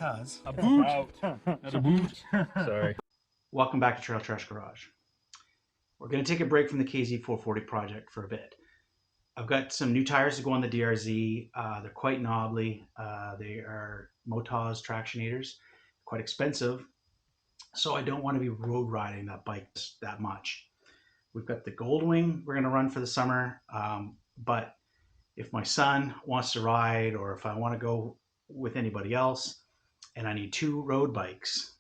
because... A boot! Not a boot. Sorry. Welcome back to Trail Trash Garage. We're going to take a break from the KZ440 project for a bit. I've got some new tires to go on the DRZ. They're quite knobbly. They are Motaz Tractionators, quite expensive. So I don't want to be road riding that bike that much. We've got the Goldwing we're going to run for the summer. But if my son wants to ride, or if I want to go with anybody else and I need two road bikes,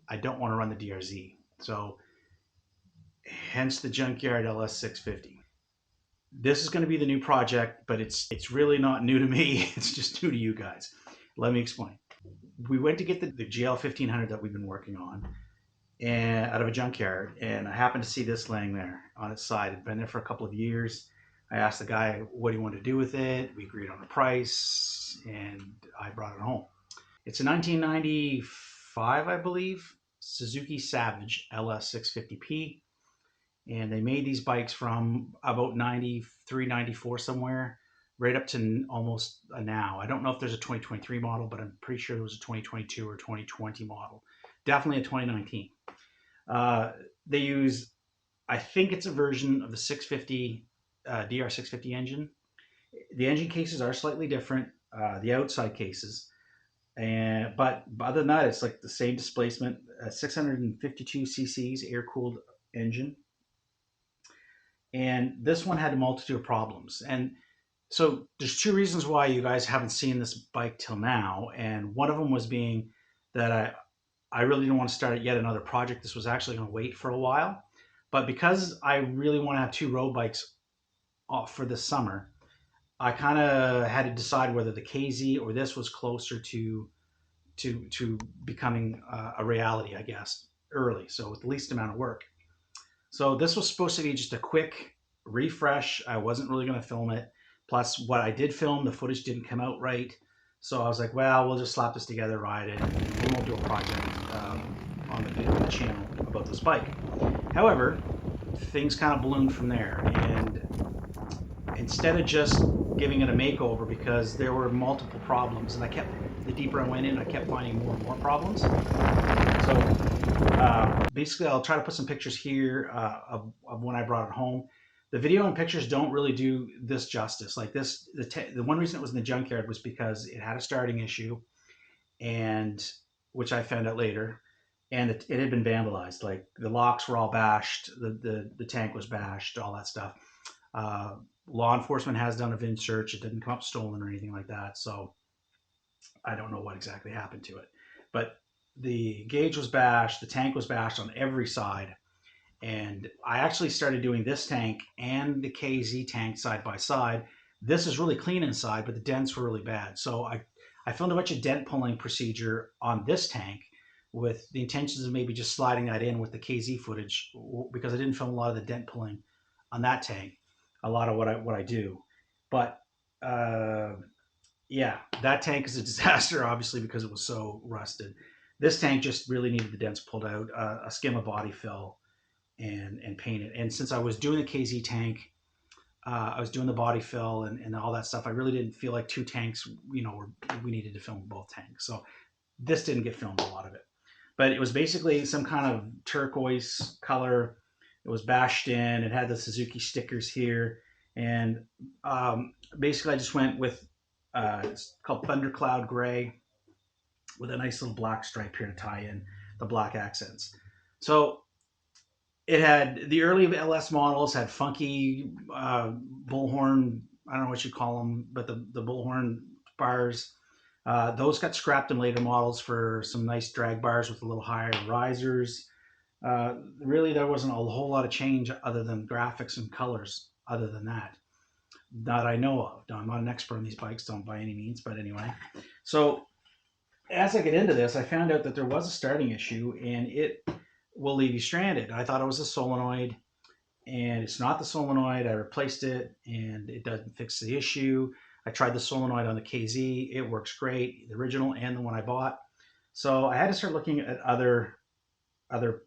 I don't want to run the DRZ. So hence the Junkyard LS650. This is going to be the new project, but it's really not new to me. It's just new to you guys. Let me explain. We went to get the GL 1500 that we've been working on and out of a junkyard, and I happened to see this laying there on its side. It'd been there for a couple of years. I asked the guy what he wanted to do with it. We agreed on a price, and I brought it home. It's a 1995, I believe, Suzuki Savage LS650P. And they made these bikes from about 93, 94 somewhere, right up to almost now. I don't know if there's a 2023 model, but I'm pretty sure there was a 2022 or 2020 model. Definitely a 2019. They use, I think it's a version of the 650 DR650 engine. The engine cases are slightly different, the outside cases. But other than that, it's like the same displacement, 652 cc's air-cooled engine. And this one had a multitude of problems. And so there's two reasons why you guys haven't seen this bike till now. And one of them was being that I really didn't want to start yet another project. This was actually going to wait for a while. But because I really want to have two road bikes for this summer, I kind of had to decide whether the KZ or this was closer to becoming a reality, I guess, early. So with the least amount of work. So this was supposed to be just a quick refresh. I wasn't really going to film it. Plus, what I did film, the footage didn't come out right. So I was like, well, we'll just slap this together, ride it, and we won't do a project on the channel about this bike. However, things kind of ballooned from there. And instead of just giving it a makeover, because there were multiple problems, and the deeper I went in, I kept finding more and more problems. So basically, I'll try to put some pictures here of when I brought it home. The video and pictures don't really do this justice. Like this, the one reason it was in the junkyard was because it had a starting issue, and which I found out later, and it had been vandalized. Like the locks were all bashed, the tank was bashed, all that stuff. Law enforcement has done a VIN search. It didn't come up stolen or anything like that. So I don't know what exactly happened to it, but the gauge was bashed, the tank was bashed on every side. And I actually started doing this tank and the KZ tank side by side. This is really clean inside, but the dents were really bad. So I filmed a bunch of dent pulling procedure on this tank with the intentions of maybe just sliding that in with the KZ footage, because I didn't film a lot of the dent pulling on that tank, a lot of what I do. But yeah, that tank is a disaster, obviously, because it was so rusted. This tank just really needed the dents pulled out, a skim of body fill, and painted. And since I was doing the KZ tank, I was doing the body fill and all that stuff, I really didn't feel like two tanks, we needed to film both tanks. So this didn't get filmed, a lot of it. But it was basically some kind of turquoise color. It was bashed in. It had the Suzuki stickers here. And basically I just went with, it's called Thundercloud Gray, with a nice little black stripe here to tie in the black accents. So it had, the early LS models had funky bullhorn, I don't know what you call them, but the bullhorn bars. Those got scrapped in later models for some nice drag bars with a little higher risers. Really, there wasn't a whole lot of change other than graphics and colors other than that I know of. Now, I'm not an expert on these bikes, don't by any means, but anyway. So as I get into this, I found out that there was a starting issue, and it will leave you stranded. I thought it was a solenoid, and it's not the solenoid. I replaced it, and it doesn't fix the issue. I tried the solenoid on the KZ. It works great, the original and the one I bought. So I had to start looking at other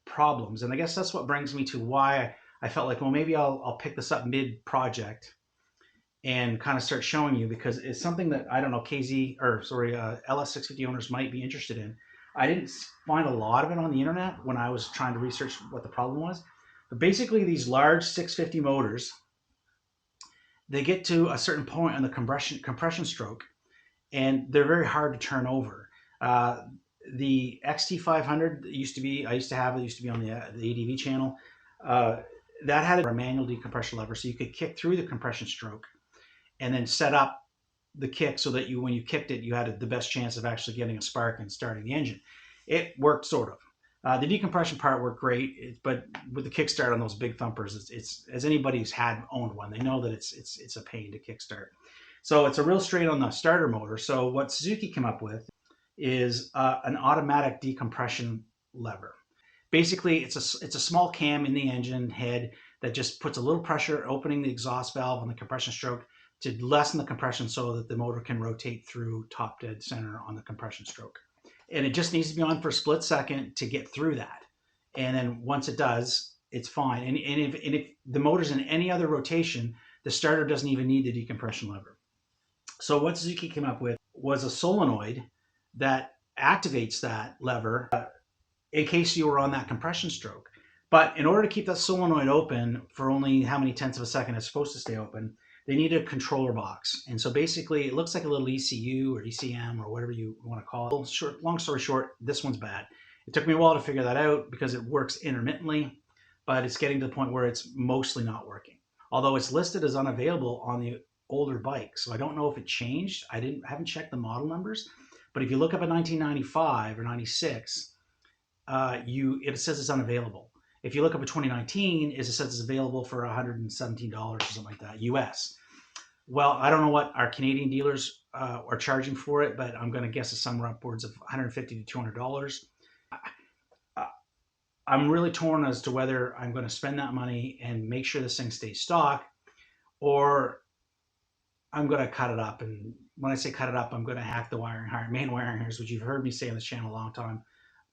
problems, and I guess that's what brings me to why I felt like, well, maybe I'll pick this up mid-project and kind of start showing you, because it's something that I don't know LS650 owners might be interested in. I didn't find a lot of it on the internet when I was trying to research what the problem was. But basically, these large 650 motors, they get to a certain point on the compression stroke, and they're very hard to turn over. The XT500 used to be on the ADV channel. That had a manual decompression lever, so you could kick through the compression stroke and then set up the kick so that when you kicked it, you had the best chance of actually getting a spark and starting the engine. It worked sort of. The decompression part worked great, but with the kickstart on those big thumpers, it's as anybody who's owned one, they know that it's a pain to kickstart. So it's a real straight on the starter motor. So what Suzuki came up with is an automatic decompression lever. Basically, it's a small cam in the engine head that just puts a little pressure, opening the exhaust valve on the compression stroke to lessen the compression so that the motor can rotate through top dead center on the compression stroke. And it just needs to be on for a split second to get through that. And then once it does, it's fine. And if the motor's in any other rotation, the starter doesn't even need the decompression lever. So what Suzuki came up with was a solenoid that activates that lever in case you were on that compression stroke. But in order to keep that solenoid open for only how many tenths of a second it's supposed to stay open, they need a controller box. And so basically it looks like a little ECU or ECM or whatever you want to call it. Long story short, this one's bad. It took me a while to figure that out because it works intermittently, but it's getting to the point where it's mostly not working. Although it's listed as unavailable on the older bike. So I don't know if it changed. I haven't checked the model numbers, but if you look up a 1995 or 96, it says it's unavailable. If you look up a 2019, it says it's available for $117 or something like that, US. Well, I don't know what our Canadian dealers are charging for it, but I'm going to guess it's somewhere upwards of $150 to $200. I'm really torn as to whether I'm going to spend that money and make sure this thing stays stock, or I'm going to cut it up. And when I say cut it up, I'm going to hack the main wiring harness, which you've heard me say on this channel a long time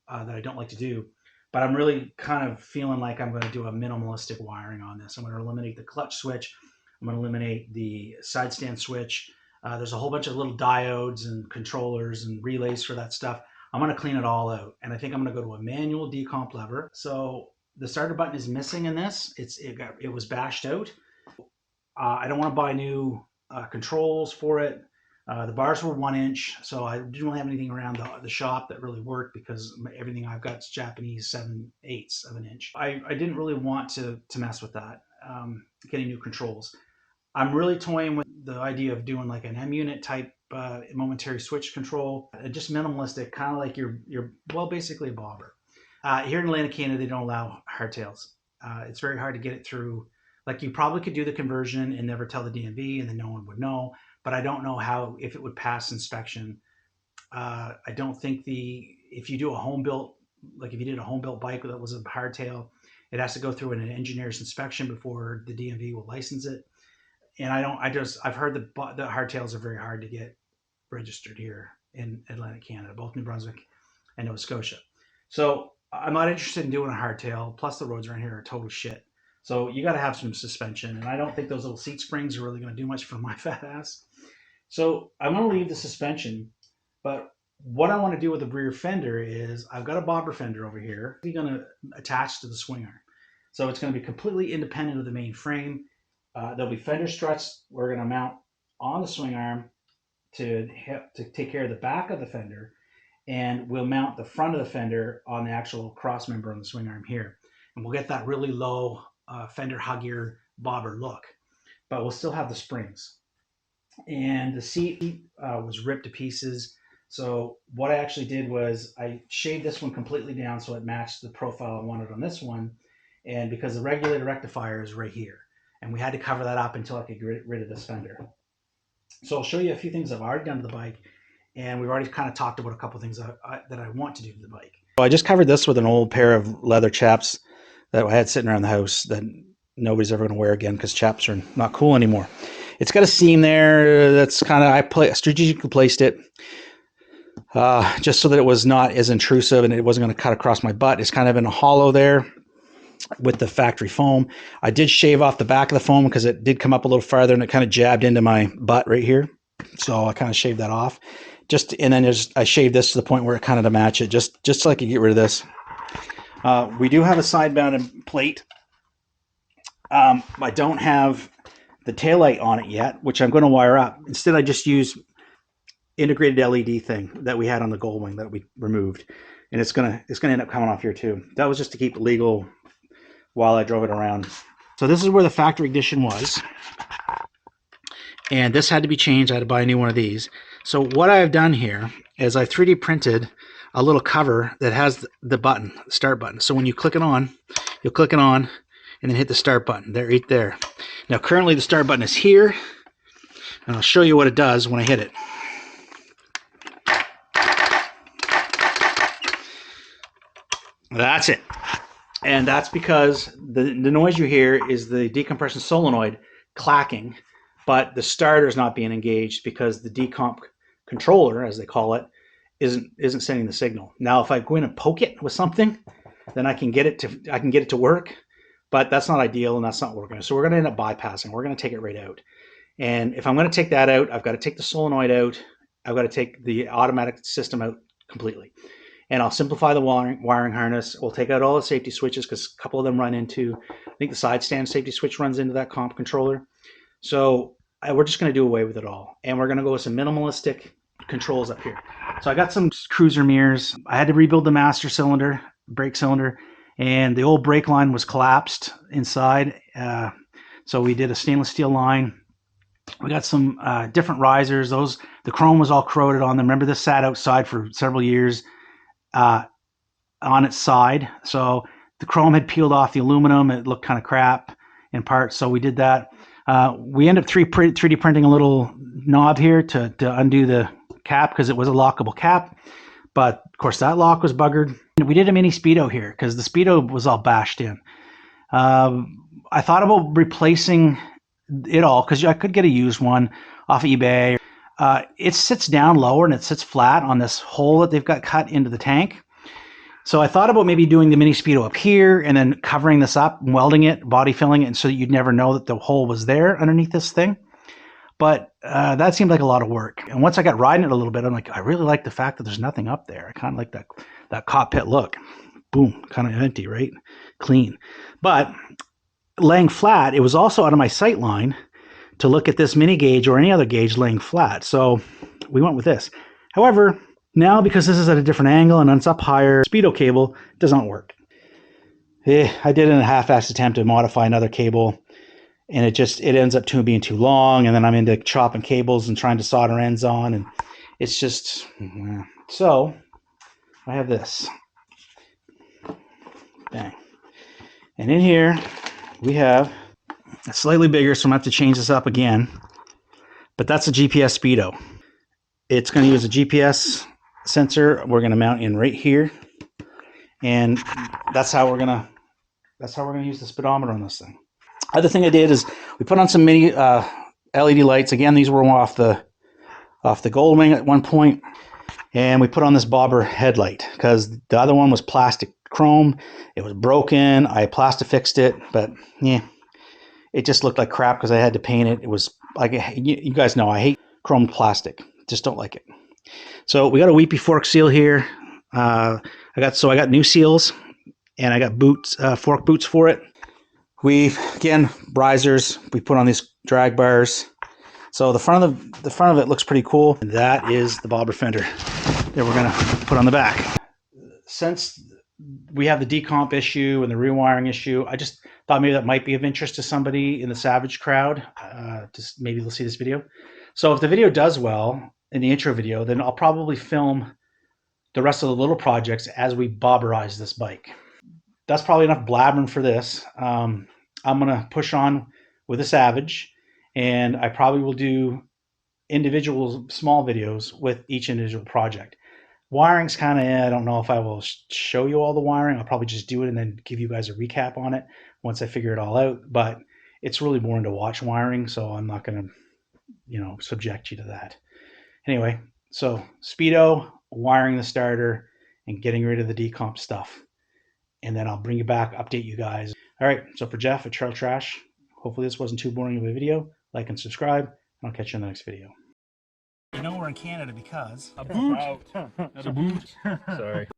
that I don't like to do. But I'm really kind of feeling like I'm going to do a minimalistic wiring on this. I'm going to eliminate the clutch switch. I'm going to eliminate the side stand switch. There's a whole bunch of little diodes and controllers and relays for that stuff. I'm going to clean it all out. And I think I'm going to go to a manual decomp lever. So the starter button is missing in this. It was bashed out. I don't want to buy new controls for it. The bars were 1 inch, so I didn't really have anything around the shop that really worked because everything I've got is Japanese 7/8 of an inch. I didn't really want to mess with that, getting new controls. I'm really toying with the idea of doing like an M unit type momentary switch control, just minimalistic, kind of like basically a bobber. Here in Atlantic, Canada, they don't allow hardtails. It's very hard to get it through. Like you probably could do the conversion and never tell the DMV, and then no one would know. But I don't know if it would pass inspection. I don't think if you do a home built, like if you did a home built bike that was a hardtail, it has to go through an engineer's inspection before the DMV will license it. And I've heard the hardtails are very hard to get registered here in Atlantic Canada, both New Brunswick and Nova Scotia. So I'm not interested in doing a hardtail. Plus the roads around here are total shit. So you got to have some suspension. And I don't think those little seat springs are really going to do much for my fat ass. So I'm going to leave the suspension, but what I want to do with the rear fender is I've got a bobber fender over here. I'm going to attach to the swing arm. So it's going to be completely independent of the main frame. There'll be fender struts we're going to mount on the swing arm to take care of the back of the fender. And we'll mount the front of the fender on the actual cross member on the swing arm here. And we'll get that really low fender huggier bobber look, but we'll still have the springs. And the seat was ripped to pieces. So what I actually did was I shaved this one completely down so it matched the profile I wanted on this one. And because the regulator rectifier is right here, and we had to cover that up until I could get rid of this fender. So I'll show you a few things I've already done to the bike, and we've already kind of talked about a couple of things that I want to do to the bike. So I just covered this with an old pair of leather chaps that I had sitting around the house that nobody's ever going to wear again because chaps are not cool anymore. It's got a seam there that's kind of, I strategically placed it just so that it was not as intrusive and it wasn't going to cut across my butt. It's kind of in a hollow there. with the factory foam. I did shave off the back of the foam because it did come up a little farther and it kind of jabbed into my butt right here. So I kind of shaved that off. And then I shaved this to the point where it kind of to match it, just so I could get rid of this. We do have a side mounted plate. I don't have the taillight on it yet, which I'm going to wire up. Instead, I just use integrated LED thing that we had on the Goldwing that we removed, and it's gonna end up coming off here too. That was just to keep it legal while I drove it around. So this is where the factory ignition was, and this had to be changed. I had to buy a new one of these. So what I've done here is I 3D printed a little cover that has the button, the start button. So when you click it on, you'll click it on and then hit the start button. There, right there. Now currently the start button is here, and I'll show you what it does when I hit it. That's it. And that's because the noise you hear is the decompression solenoid clacking, but the starter is not being engaged because the decomp controller, as they call it, isn't sending the signal. Now, if I go in and poke it with something, then I can get it to work, but that's not ideal and that's not working. So we're going to end up bypassing. We're going to take it right out. And if I'm going to take that out, I've got to take the solenoid out. I've got to take the automatic system out completely. And I'll simplify the wiring harness. We'll take out all the safety switches because a couple of them run into, I think the side stand safety switch runs into that comp controller. So we're just going to do away with it all. And we're going to go with some minimalistic controls up here. So I got some cruiser mirrors. I had to rebuild the master cylinder, brake cylinder, and the old brake line was collapsed inside. So we did a stainless steel line. We got some different risers. The chrome was all corroded on them. Remember, this sat outside for several years on its side. So the chrome had peeled off the aluminum. It looked kind of crap in parts. So we did that. We ended up 3D printing a little knob here to undo the cap because it was a lockable cap. But of course that lock was buggered. We did a mini speedo here because the speedo was all bashed in. I thought about replacing it all because I could get a used one off of eBay. It sits down lower and it sits flat on this hole that they've got cut into the tank. So I thought about maybe doing the mini speedo up here and then covering this up and welding it, body filling it, and so that you'd never know that the hole was there underneath this thing. But that seemed like a lot of work. And once I got riding it a little bit, I'm like, I really like the fact that there's nothing up there. I kind of like that cockpit look. Boom, kind of empty, right? Clean. But laying flat, it was also out of my sight line to look at this mini gauge or any other gauge laying flat. So we went with this. However, now because this is at a different angle and it's up higher, speedo cable does not work. I did in a half-assed attempt to modify another cable, and it ends up being too long, and then I'm into chopping cables and trying to solder ends on, and it's just, so I have this. Bang. And in here we have a slightly bigger, so I'm going to have to change this up again, but that's a GPS speedo. It's going to use a GPS sensor. We're going to mount in right here, and that's how we're going to use the speedometer on this thing. Other thing I did is we put on some mini LED lights. Again, these were off the Goldwing at one point, and we put on this bobber headlight because the other one was plastic chrome. It was broken. I plastic fixed it, but yeah, it just looked like crap because I had to paint it. It was like, you guys know I hate chrome plastic. Just don't like it. So we got a weepy fork seal here. I got new seals, and I got boots, fork boots for it. Again, risers. We put on these drag bars. So the front of it looks pretty cool. And that is the bobber fender that we're gonna put on the back. Since we have the decomp issue and the rewiring issue, I just thought maybe that might be of interest to somebody in the Savage crowd. Just maybe they'll see this video. So if the video does well in the intro video, then I'll probably film the rest of the little projects as we bobberize this bike. That's probably enough blabbering for this. I'm going to push on with a Savage, and I probably will do individual small videos with each individual project. Wiring's kind of, I don't know if I will show you all the wiring. I'll probably just do it and then give you guys a recap on it once I figure it all out. But it's really boring to watch wiring, so I'm not going to, subject you to that. Anyway, so speedo, wiring the starter, and getting rid of the decomp stuff. and then I'll bring you back, update you guys. All right, so for Jeff at Trail Trash, hopefully this wasn't too boring of a video. Like and subscribe, and I'll catch you in the next video. You know we're in Canada because... A boot! Not a boot. Sorry.